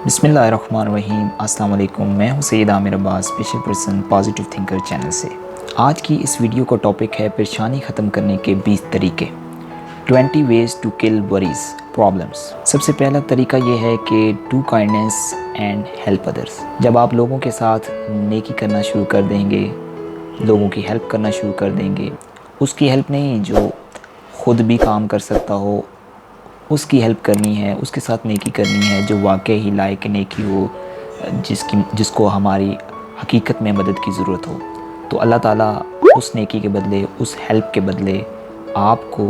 बिस्मिल्लाहिर्रहमानिर्रहीम। अस्सलाम वालेकुम। मैं हूं Syed Aamir Abbas, special person positive thinker channel से। आज की इस वीडियो का टॉपिक है परेशानी ख़त्म करने के 20 तरीके, 20 ways to kill worries problems. सबसे पहला तरीका ये है कि do kindness and help others. जब आप लोगों के साथ नेकी करना शुरू कर देंगे, लोगों की हेल्प करना शुरू कर देंगे, उसकी हेल्प नहीं जो ख़ुद भी काम कर सकता हो उसकी हेल्प करनी है, उसके साथ नेकी करनी है जो वाकई ही लायक नेकी हो, जिसको हमारी हकीकत में मदद की ज़रूरत हो, तो अल्लाह ताला उस नेकी के बदले, उस हेल्प के बदले आपको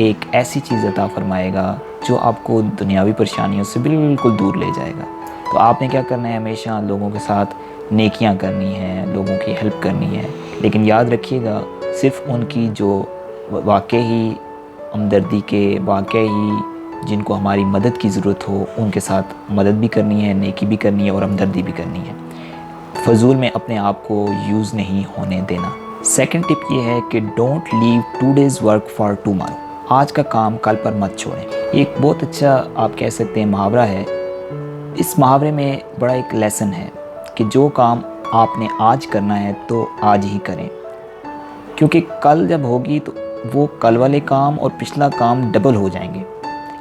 एक ऐसी चीज़ अता फ़रमाएगा जो आपको दुनियावी परेशानियों से बिल्कुल दूर ले जाएगा। तो आपने क्या करना है, हमेशा लोगों के साथ नेकियां करनी है, लोगों की हेल्प करनी है, लेकिन याद रखिएगा सिर्फ़ उनकी जो वाकई ही हमदर्दी के, वाकई जिनको हमारी मदद की ज़रूरत हो उनके साथ मदद भी करनी है, नेकी भी करनी है और हमदर्दी भी करनी है। फ़जूल में अपने आप को यूज़ नहीं होने देना। सेकंड टिप ये है कि don't leave today's work for tomorrow. आज का काम कल पर मत छोड़ें। एक बहुत अच्छा आप कह सकते हैं मुहावरा है। इस मुहावरे में बड़ा एक लेसन है कि जो काम आपने आज करना है तो आज ही करें, क्योंकि कल जब होगी तो वो कल वाले काम और पिछला काम डबल हो जाएंगे।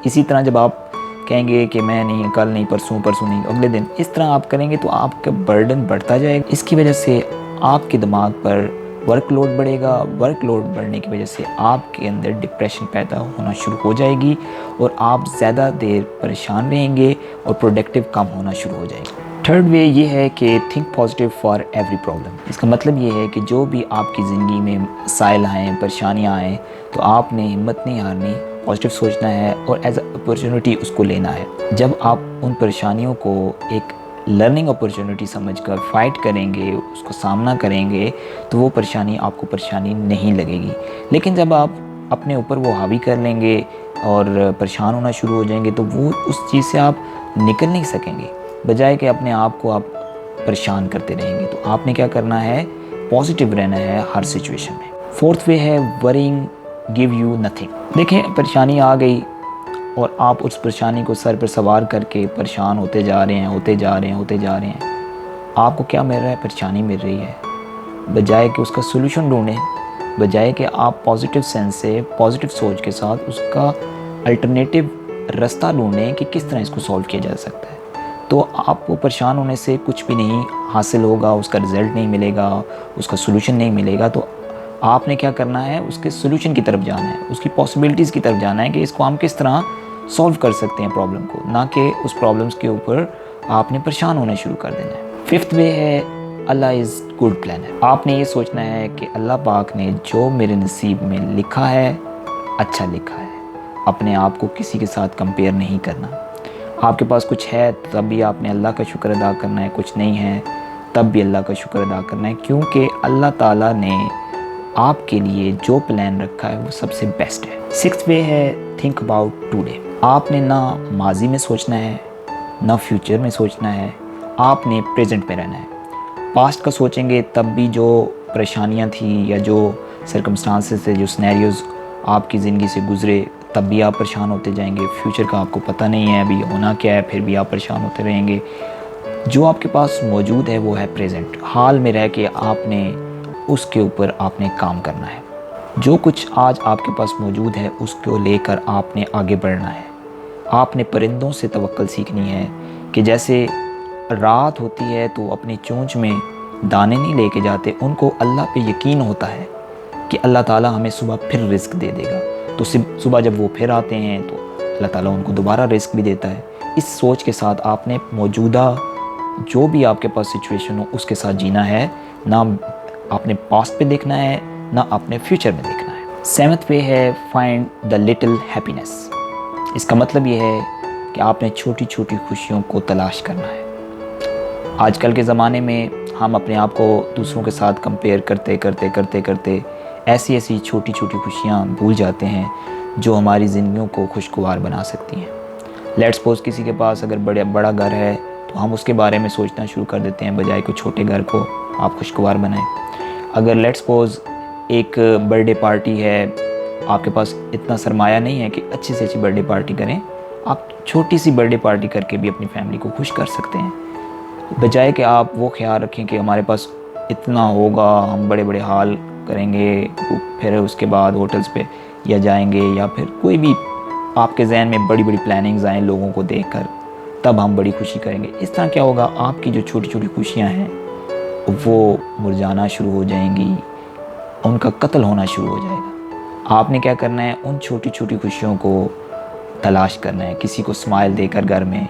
इसी तरह जब आप कहेंगे कि मैं नहीं, कल नहीं, परसों नहीं, अगले दिन, इस तरह आप करेंगे तो आपका बर्डन बढ़ता जाएगा। इसकी वजह से आपके दिमाग पर वर्कलोड बढ़ेगा। वर्कलोड बढ़ने की वजह से आपके अंदर डिप्रेशन पैदा होना शुरू हो जाएगी और आप ज़्यादा देर परेशान रहेंगे और प्रोडक्टिव कम होना शुरू हो जाएगा। थर्ड वे ये है कि think positive for every problem. इसका मतलब ये है कि जो भी आपकी ज़िंदगी में मसाइल आएँ, परेशानियाँ आएँ, तो आपने हिम्मत नहीं हारनी, पॉजिटिव सोचना है और एज अपॉर्चुनिटी उसको लेना है। जब आप उन परेशानियों को एक लर्निंग अपॉर्चुनिटी समझकर फाइट करेंगे, उसको सामना करेंगे, तो वो परेशानी आपको परेशानी नहीं लगेगी। लेकिन जब आप अपने ऊपर वो हावी कर लेंगे और परेशान होना शुरू हो जाएंगे, तो वो उस चीज़ से आप निकल नहीं सकेंगे, बजाय कि अपने आप को आप परेशान करते रहेंगे। तो आपने क्या करना है, पॉजिटिव रहना है हर सिचुएशन में। फोर्थ वे है वरिंग गिव यू नथिंग। देखें, परेशानी आ गई और आप उस परेशानी को सर पर सवार करके परेशान होते जा रहे हैं। आपको क्या मिल रहा है? परेशानी मिल रही है। बजाय कि उसका सोल्यूशन ढूंढें, बजाय कि आप पॉजिटिव सेंस से, पॉजिटिव सोच के साथ उसका अल्टरनेटिव रास्ता ढूंढें कि किस तरह इसको सॉल्व किया जा सकता है, तो आपको परेशान होने से कुछ भी नहीं हासिल होगा, उसका रिज़ल्ट नहीं मिलेगा, उसका सोल्यूशन नहीं मिलेगा। तो आपने क्या करना है, उसके सोल्यूशन की तरफ जाना है, उसकी पॉसिबिलिटीज़ की तरफ जाना है कि इसको हम किस तरह सॉल्व कर सकते हैं प्रॉब्लम को, ना कि उस प्रॉब्लम्स के ऊपर आपने परेशान होना शुरू कर देना है। फिफ्थ वे है अल्लाह इज़ गुड प्लानर। आपने ये सोचना है कि अल्लाह पाक ने जो मेरे नसीब में लिखा है अच्छा लिखा है। अपने आप को किसी के साथ कंपेयर नहीं करना। आपके पास कुछ है तब भी आपने अल्लाह का शुक्र अदा करना है, कुछ नहीं है तब भी अल्लाह का शुक्र अदा करना है, क्योंकि अल्लाह ताला ने आपके लिए जो प्लान रखा है वो सबसे बेस्ट है। सिक्स्थ वे है थिंक अबाउट टुडे। आपने ना माजी में सोचना है, ना फ्यूचर में सोचना है, आपने प्रेजेंट में रहना है। पास्ट का सोचेंगे तब भी जो परेशानियां थी या जो सर्कमस्टांसेस थे, जो सिनेरियोज़ आपकी ज़िंदगी से गुज़रे, तब भी आप परेशान होते जाएंगे। फ्यूचर का आपको पता नहीं है अभी होना क्या है, फिर भी आप परेशान होते रहेंगे। जो आपके पास मौजूद है वो है प्रेजेंट। हाल में रह के आपने उसके ऊपर आपने काम करना है। जो कुछ आज आपके पास मौजूद है उसको लेकर आपने आगे बढ़ना है। आपने परिंदों से तवक्कुल सीखनी है कि जैसे रात होती है तो अपनी चोंच में दाने नहीं लेके जाते, उनको अल्लाह पे यकीन होता है कि अल्लाह ताला हमें सुबह फिर रिस्क दे देगा। तो सुबह जब वो फिर आते हैं तो अल्लाह ताला उनको दोबारा रिस्क भी देता है। इस सोच के साथ आपने मौजूदा जो भी आपके पास सिचुएशन हो उसके साथ जीना है, ना आपने पास्ट पे देखना है ना अपने फ्यूचर में देखना है। सेवंथ वे है फाइंड द लिटिल हैप्पीनेस। इसका मतलब ये है कि आपने छोटी छोटी खुशियों को तलाश करना है। आजकल के ज़माने में हम अपने आप को दूसरों के साथ कंपेयर करते ऐसी छोटी छोटी खुशियाँ भूल जाते हैं जो हमारी ज़िंदगियों को खुशगवार बना सकती हैं। लेट्स सपोज किसी के पास अगर बड़ा घर है तो हम उसके बारे में सोचना शुरू कर देते हैं, बजाय कोई छोटे घर को आप खुशगवार बनाएं। अगर लेट्स सपोज एक बर्थडे पार्टी है, आपके पास इतना सरमाया नहीं है कि अच्छी से अच्छी बर्थडे पार्टी करें, आप छोटी सी बर्थडे पार्टी करके भी अपनी फैमिली को खुश कर सकते हैं, बजाय कि आप वो ख्याल रखें कि हमारे पास इतना होगा, हम बड़े बड़े हाल करेंगे, फिर उसके बाद होटल्स पे या जाएंगे, या फिर कोई भी आपके जहन में बड़ी बड़ी प्लानिंग्स आएँ लोगों को देखकर, तब हम बड़ी खुशी करेंगे। इस तरह क्या होगा, आपकी जो छोटी छोटी खुशियाँ हैं वो मुरझाना शुरू हो जाएंगी, उनका कत्ल होना शुरू हो जाएगा। आपने क्या करना है, उन छोटी छोटी खुशियों को तलाश करना है। किसी को स्माइल देकर घर में,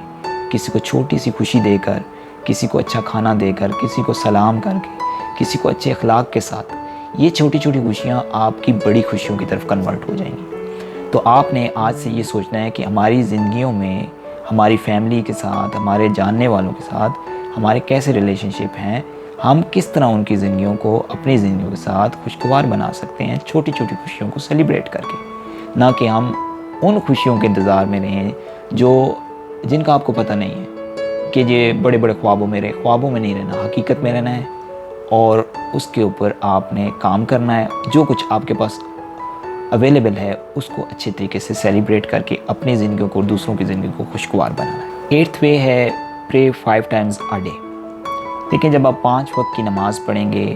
किसी को छोटी सी खुशी देकर, किसी को अच्छा खाना देकर, किसी को सलाम करके, किसी को अच्छे अखलाक के साथ, ये छोटी छोटी खुशियाँ आपकी बड़ी खुशियों की तरफ कन्वर्ट हो जाएंगी। तो आपने आज से ये सोचना है कि हमारी ज़िंदगियों में हमारी फैमिली के साथ, हमारे जानने वालों के साथ हमारे कैसे रिलेशनशिप हैं, हम किस तरह उनकी ज़िंदगियों को अपनी ज़िंदगियों के साथ खुशगवार बना सकते हैं, छोटी छोटी खुशियों को सेलिब्रेट करके। ना कि हम उन खुशियों के इंतज़ार में रहें जिनका आपको पता नहीं है कि ये बड़े बड़े ख्वाबों में रहे। ख्वाबों में नहीं रहना, हकीकत में रहना है, और उसके ऊपर आपने काम करना है। जो कुछ आपके पास अवेलेबल है उसको अच्छे तरीके से सेलिब्रेट करके अपनी ज़िंदगी को और दूसरों की ज़िंदगी को खुशगवार बनाना है। 8th वे है प्रे 5 times a day। देखिए, जब आप 5 वक्त की नमाज़ पढ़ेंगे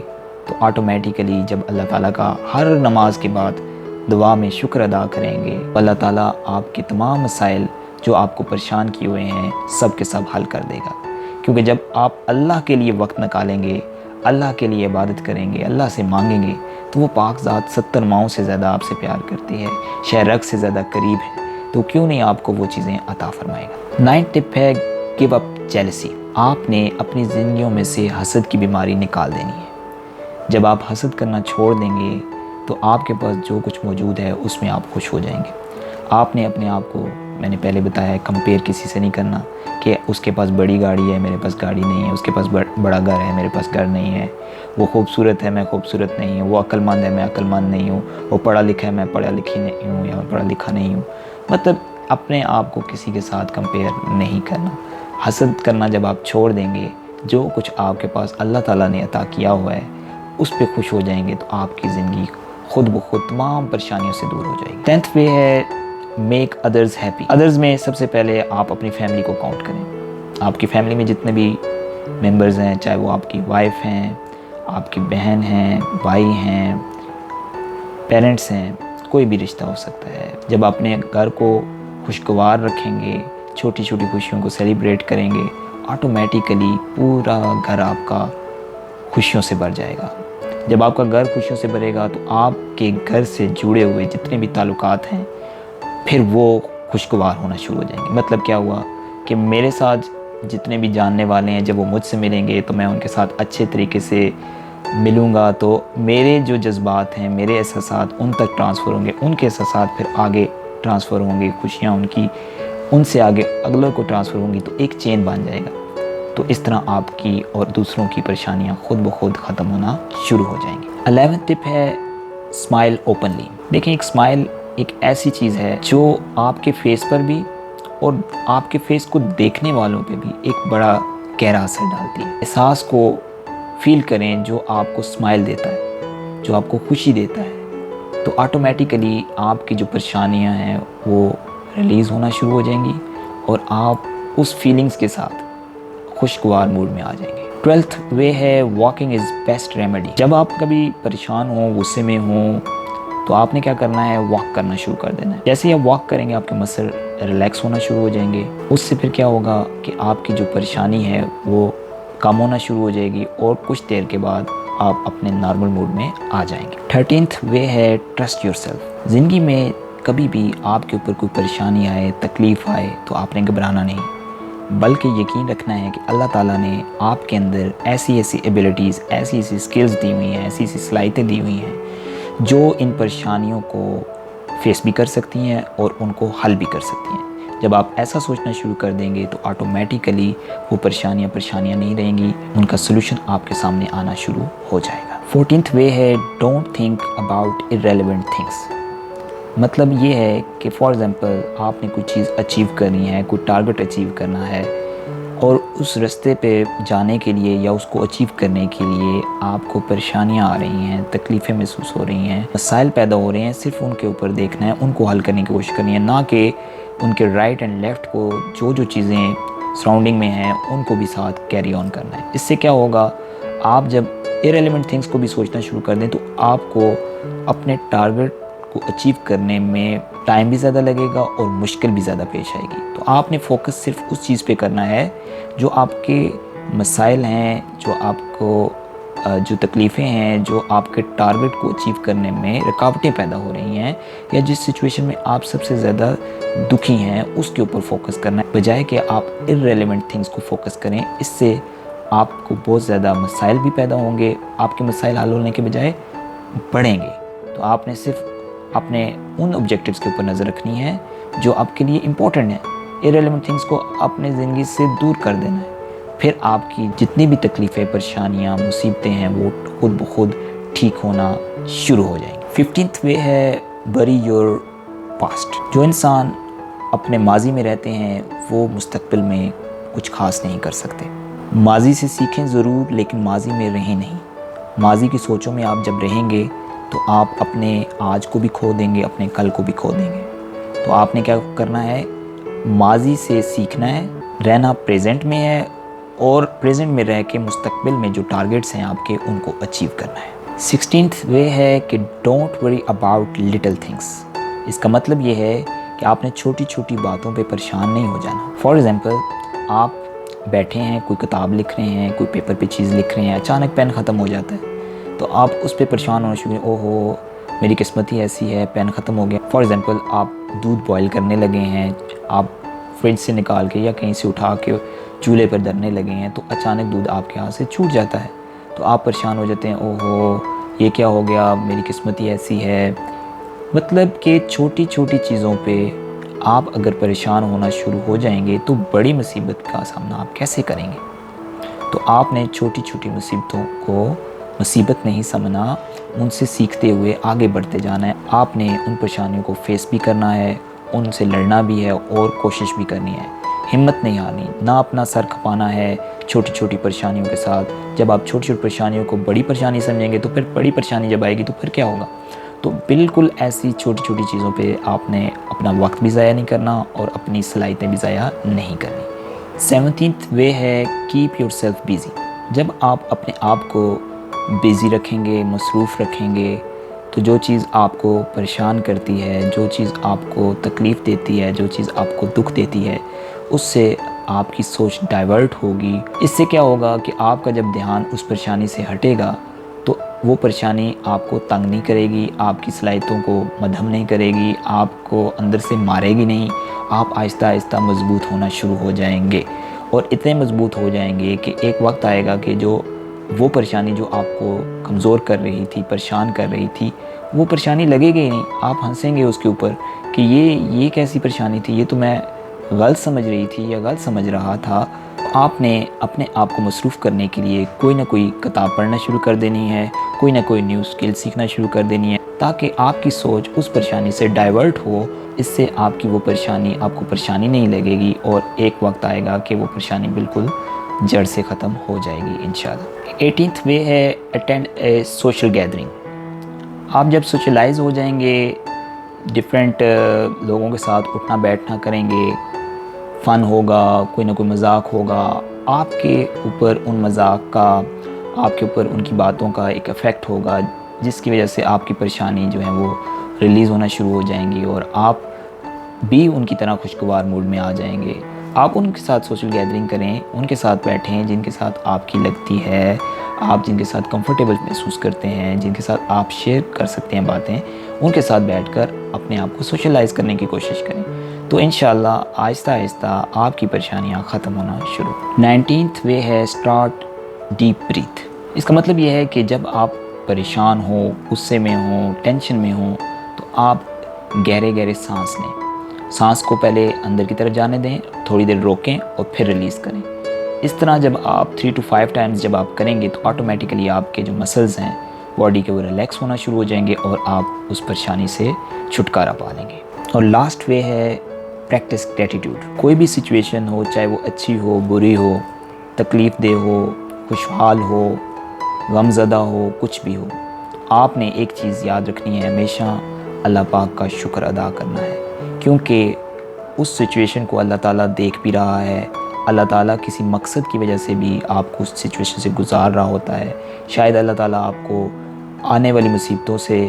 तो ऑटोमेटिकली जब अल्लाह ताला का हर नमाज के बाद दुआ में शुक्र अदा करेंगे, अल्लाह ताला आपके तमाम मसाइल जो आपको परेशान किए हुए हैं सब के सब हल कर देगा। क्योंकि जब आप अल्लाह के लिए वक्त निकालेंगे, अल्लाह के लिए इबादत करेंगे, अल्लाह से मांगेंगे, तो वो पाक ज़ात 70 माओं से ज़्यादा आपसे प्यार करती है, शहरक से ज़्यादा करीब है, तो क्यों नहीं आपको वो चीज़ें अता फरमाएगा। 9th टिप है गिव अप जेलसी। आपने अपनी ज़िंदगियों में से हसद की बीमारी निकाल देनी है। जब आप हसद करना छोड़ देंगे तो आपके पास जो कुछ मौजूद है उसमें आप खुश हो जाएंगे। आपने अपने आप को, मैंने पहले बताया है, कंपेयर किसी से नहीं करना कि उसके पास बड़ी गाड़ी है, मेरे पास गाड़ी नहीं है, उसके पास बड़ा घर है, मेरे पास घर नहीं है, वो खूबसूरत है, मैं खूबसूरत नहीं हूँ, वो अक्लमंद है, मैं अक्लमंद नहीं हूँ, वो पढ़ा लिखा है, मैं पढ़ा लिखी नहीं हूँ, या मैं पढ़ा लिखा नहीं हूँ। मतलब अपने आप को किसी के साथ कंपेयर नहीं करना। हसद करना जब आप छोड़ देंगे, जो कुछ आपके पास अल्लाह ताला ने अता किया हुआ है उस पर खुश हो जाएंगे, तो आपकी ज़िंदगी खुद ब खुद तमाम परेशानियों से दूर हो जाएगी। 10th वे है मेक अदर्स हैप्पी। अदर्स में सबसे पहले आप अपनी फैमिली को काउंट करें। आपकी फैमिली में जितने भी मेंबर्स हैं, चाहे वो आपकी वाइफ हैं, आपकी बहन हैं, भाई हैं, पेरेंट्स हैं, कोई भी रिश्ता हो सकता है। जब अपने घर को खुशगवार रखेंगे, छोटी छोटी खुशियों को सेलिब्रेट करेंगे, ऑटोमेटिकली पूरा घर आपका खुशियों से भर जाएगा। जब आपका घर खुशियों से भरेगा तो आपके घर से जुड़े हुए जितने भी ताल्लुकात हैं फिर वो खुशगवार होना शुरू हो जाएंगे। मतलब क्या हुआ कि मेरे साथ जितने भी जानने वाले हैं, जब वो मुझसे मिलेंगे तो मैं उनके साथ अच्छे तरीके से मिलूँगा, तो मेरे जो जज्बात हैं, मेरे एहसासात उन तक ट्रांसफ़र होंगे, उनके एहसासात फिर आगे ट्रांसफ़र होंगे, खुशियाँ उनकी उनसे आगे अगलों को ट्रांसफ़र होंगी, तो एक चेन बन जाएगा। तो इस तरह आपकी और दूसरों की परेशानियां खुद ब खुद ख़त्म होना शुरू हो जाएंगी। 11th टिप है स्माइल ओपनली। देखिए, एक स्माइल एक ऐसी चीज़ है जो आपके फेस पर भी और आपके फेस को देखने वालों पे भी एक बड़ा गहरा असर डालती है। एहसास को फील करें जो आपको स्माइल देता है, जो आपको खुशी देता है, तो ऑटोमेटिकली आपकी जो परेशानियाँ हैं वो रिलीज़ होना शुरू हो जाएंगी और आप उस फीलिंग्स के साथ खुशगवार मूड में आ जाएंगे। 12th वे है वॉकिंग इज़ बेस्ट रेमेडी। जब आप कभी परेशान हो, गुस्से में हो, तो आपने क्या करना है, वॉक करना शुरू कर देना है। जैसे ही आप वॉक करेंगे आपके मसल रिलैक्स होना शुरू हो जाएंगे। उससे फिर क्या होगा कि आपकी जो परेशानी है वो कम होना शुरू हो जाएगी और कुछ देर के बाद आप अपने नॉर्मल मूड में आ जाएंगे। 13th वे है ट्रस्ट योरसेल्फ। ज़िंदगी में कभी भी आपके ऊपर कोई परेशानी आए, तकलीफ़ आए, तो आपने घबराना नहीं, बल्कि यकीन रखना है कि अल्लाह ताला ने आपके अंदर ऐसी ऐसी एबिलिटीज़, ऐसी ऐसी स्किल्स दी हुई हैं, ऐसी ऐसी सलाहियतें दी हुई हैं जो इन परेशानियों को फेस भी कर सकती हैं और उनको हल भी कर सकती हैं। जब आप ऐसा सोचना शुरू कर देंगे तो ऑटोमेटिकली वो परेशानियाँ नहीं रहेंगी, उनका सोल्यूशन आपके सामने आना शुरू हो जाएगा। 14th वे है don't think about irrelevant things. मतलब ये है कि फॉर एग्ज़ाम्पल आपने कोई चीज़ अचीव करनी है, कोई टारगेट अचीव करना है, और उस रास्ते पे जाने के लिए या उसको अचीव करने के लिए आपको परेशानियाँ आ रही हैं, तकलीफ़ें महसूस हो रही हैं, मसाइल पैदा हो रहे हैं, सिर्फ उनके ऊपर देखना है, उनको हल करने की कोशिश करनी है, ना कि उनके राइट एंड लेफ़्ट को जो जो चीज़ें सराउंडिंग में हैं उनको भी साथ कैरी ऑन करना है। इससे क्या होगा, आप जब इररिलेवेंट थिंग्स को भी सोचना शुरू कर दें तो आपको अपने टारगेट को अचीव करने में टाइम भी ज़्यादा लगेगा और मुश्किल भी ज़्यादा पेश आएगी। तो आपने फोकस सिर्फ उस चीज़ पे करना है जो आपके मसाइल हैं, जो आपको जो तकलीफ़ें हैं, जो आपके टारगेट को अचीव करने में रुकावटें पैदा हो रही हैं, या जिस सिचुएशन में आप सबसे ज़्यादा दुखी हैं उसके ऊपर फोकस करना है, बजाय कि आप इररिलेवेंट थिंग्स को फोकस करें। इससे आपको बहुत ज़्यादा मसाइल भी पैदा होंगे, आपके मसाइल हल होने के बजाय बढ़ेंगे। तो आपने सिर्फ अपने उन ऑब्जेक्टिव्स के ऊपर नज़र रखनी है जो आपके लिए इम्पोर्टेंट है। इररिलेवेंट थिंग्स को अपने ज़िंदगी से दूर कर देना है। फिर आपकी जितनी भी तकलीफ़ें, परेशानियाँ, मुसीबतें हैं वो खुद ब खुद ठीक होना शुरू हो जाएंगी। 15th वे है बरी योर पास्ट। जो इंसान अपने माजी में रहते हैं वो मुस्तकबिल में कुछ ख़ास नहीं कर सकते। माजी से सीखें ज़रूर, लेकिन माजी में रहें नहीं। माजी की सोचों में आप जब रहेंगे तो आप अपने आज को भी खो देंगे, अपने कल को भी खो देंगे। तो आपने क्या करना है, माजी से सीखना है, रहना प्रेजेंट में है और प्रेजेंट में रह के मुस्तकबिल में जो टारगेट्स हैं आपके उनको अचीव करना है। 16th वे है कि don't worry about little things. इसका मतलब ये है कि आपने छोटी छोटी बातों पे परेशान नहीं हो जाना। फॉर एग्ज़ाम्पल, आप बैठे हैं, कोई किताब लिख रहे हैं, कोई पेपर पे चीज़ लिख रहे हैं, अचानक पेन ख़त्म हो जाता है तो आप उस पर परेशान होना शुरू, ओहो मेरी किस्मत ही ऐसी है, पेन ख़त्म हो गया। फॉर एग्ज़ाम्पल, आप दूध बॉयल करने लगे हैं, आप फ्रिज से निकाल के या कहीं से उठा के चूल्हे पर धरने लगे हैं तो अचानक दूध आपके हाथ से छूट जाता है तो आप परेशान हो जाते हैं, ओहो ये क्या हो गया, मेरी किस्मत ही ऐसी है। मतलब कि छोटी छोटी चीज़ों पे आप अगर परेशान होना शुरू हो जाएंगे तो बड़ी मुसीबत का सामना आप कैसे करेंगे। तो आपने छोटी छोटी मुसीबतों को मुसीबत नहीं समझना, उनसे सीखते हुए आगे बढ़ते जाना है। आपने उन परेशानियों को फेस भी करना है, उनसे लड़ना भी है और कोशिश भी करनी है। हिम्मत नहीं हारनी, ना अपना सर खपाना है छोटी छोटी परेशानियों के साथ। जब आप छोटी छोटी परेशानियों को बड़ी परेशानी समझेंगे तो फिर बड़ी परेशानी जब आएगी तो फिर क्या होगा। तो बिल्कुल ऐसी छोटी छोटी चीज़ों पे आपने अपना वक्त भी ज़ाया नहीं करना और अपनी सलाहियतें भी ज़ाया नहीं करनी। 17th वे है कीप योर सेल्फ बिज़ी। जब आप अपने आप को बिज़ी रखेंगे, मसरूफ़ रखेंगे, तो जो चीज़ आपको परेशान करती है, जो चीज़ आपको तकलीफ़ देती है, जो चीज़ आपको दुख देती है, उससे आपकी सोच डाइवर्ट होगी। इससे क्या होगा कि आपका जब ध्यान उस परेशानी से हटेगा तो वो परेशानी आपको तंग नहीं करेगी, आपकी सलाहियतों को मद्धम नहीं करेगी, आपको अंदर से मारेगी नहीं। आप आहिस्ता आहिस्ता मजबूत होना शुरू हो जाएंगे और इतने मजबूत हो जाएंगे कि एक वक्त आएगा कि वो परेशानी जो आपको कमज़ोर कर रही थी, परेशान कर रही थी, वो परेशानी लगेगी ही नहीं। आप हंसेंगे उसके ऊपर कि ये कैसी परेशानी थी, ये तो मैं गलत समझ रही थी या गलत समझ रहा था। आपने अपने आप को मसरूफ़ करने के लिए कोई ना कोई किताब पढ़ना शुरू कर देनी है, कोई ना कोई न्यू स्किल सीखना शुरू कर देनी है, ताकि आपकी सोच उस परेशानी से डाइवर्ट हो। इससे आपकी वो परेशानी आपको परेशानी नहीं लगेगी और एक वक्त आएगा कि वो परेशानी बिल्कुल जड़ से ख़त्म हो जाएगी इंशाल्लाह। 18th वे है अटेंड ए सोशल गैदरिंग। आप जब सोशलाइज हो जाएंगे, डिफरेंट लोगों के साथ उठना बैठना करेंगे, फ़न होगा, कोई ना कोई मजाक होगा, आपके ऊपर उन मजाक का, आपके ऊपर उनकी बातों का एक इफ़ेक्ट होगा जिसकी वजह से आपकी परेशानी जो है वो रिलीज़ होना शुरू हो जाएंगी और आप भी उनकी तरह खुशगवार मूड में आ जाएंगे। आप उनके साथ सोशल गैदरिंग करें, उनके साथ बैठें जिनके साथ आपकी लगती है, आप जिनके साथ कंफर्टेबल महसूस करते हैं, जिनके साथ आप शेयर कर सकते हैं बातें, उनके साथ बैठकर अपने आप को सोशलाइज़ करने की कोशिश करें। तो इंशाल्लाह आहिस्ता आहिस्ता आपकी परेशानियां ख़त्म होना शुरू। 19th वे है स्टार्ट डीप ब्रीथ। इसका मतलब ये है कि जब आप परेशान हो, गुस्से में हो, टेंशन में हो, तो आप गहरे गहरे सांस लें। सांस को पहले अंदर की तरफ जाने दें, थोड़ी देर रोकें और फिर रिलीज़ करें। इस तरह जब आप 3 to 5 टाइम्स जब आप करेंगे तो ऑटोमेटिकली आपके जो मसल्स हैं बॉडी के वो रिलैक्स होना शुरू हो जाएंगे और आप उस परेशानी से छुटकारा पा लेंगे। और लास्ट वे है प्रैक्टिस ग्रैटिट्यूड। कोई भी सिचुएशन हो, चाहे वो अच्छी हो, बुरी हो, तकलीफ़ दे हो, खुशहाल हो, गमज़दा हो, कुछ भी हो, आपने एक चीज़ याद रखनी है, हमेशा अल्लाह पाक का शुक्र अदा करना है। क्योंकि उस सिचुएशन को अल्लाह ताला देख भी रहा है। अल्लाह ताला किसी मकसद की वजह से भी आपको उस सिचुएशन से गुज़ार रहा होता है। शायद अल्लाह ताला आपको आने वाली मुसीबतों से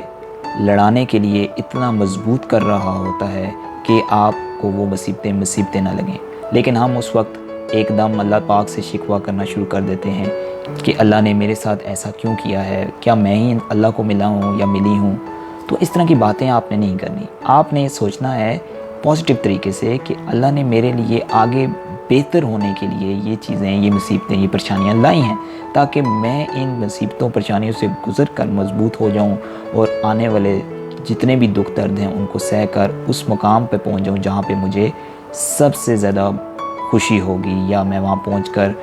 लड़ाने के लिए इतना मजबूत कर रहा होता है कि आपको वो मुसीबतें ना लगें। लेकिन हम उस वक्त एकदम अल्लाह पाक से शिकवा करना शुरू कर देते हैं कि अल्लाह ने मेरे साथ ऐसा क्यों किया है, क्या मैं ही अल्लाह को मिला हूँ या मिली हूँ। तो इस तरह की बातें आपने नहीं करनी। आपने ये सोचना है पॉजिटिव तरीके से कि अल्लाह ने मेरे लिए आगे बेहतर होने के लिए ये चीज़ें, ये मुसीबतें, ये परेशानियाँ लाई हैं ताकि मैं इन मुसीबतों परेशानियों से गुज़र कर मजबूत हो जाऊँ और आने वाले जितने भी दुख दर्द हैं उनको सह कर उस मुकाम पे पहुँच जाऊँ जहाँ पे मुझे सबसे ज़्यादा खुशी होगी, या मैं वहाँ पहुँचकर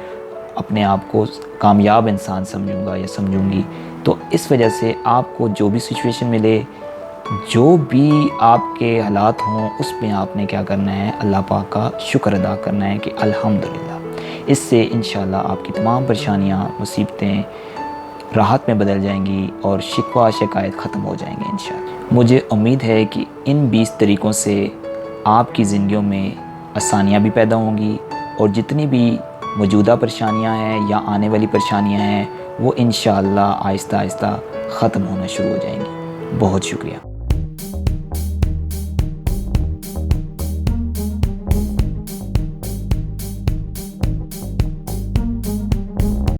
अपने आप को कामयाब इंसान समझूंगा या समझूंगी। तो इस वजह से आपको जो भी सिचुएशन मिले, जो भी आपके हालात हों, उसमें आपने क्या करना है, अल्लाह पाक का शुक्र अदा करना है कि अल्हम्दुलिल्लाह। इससे इंशाल्लाह आपकी तमाम परेशानियाँ, मुसीबतें राहत में बदल जाएंगी और शिकवा शिकायत ख़त्म हो जाएंगे इंशाल्लाह। मुझे उम्मीद है कि इन 20 तरीक़ों से आपकी ज़िंदगियों में आसानियाँ भी पैदा होंगी और जितनी भी मौजूदा परेशानियाँ हैं या आने वाली परेशानियाँ हैं वो इंशाअल्लाह आहिस्ता आहिस्ता ख़त्म होना शुरू हो जाएंगी। बहुत शुक्रिया।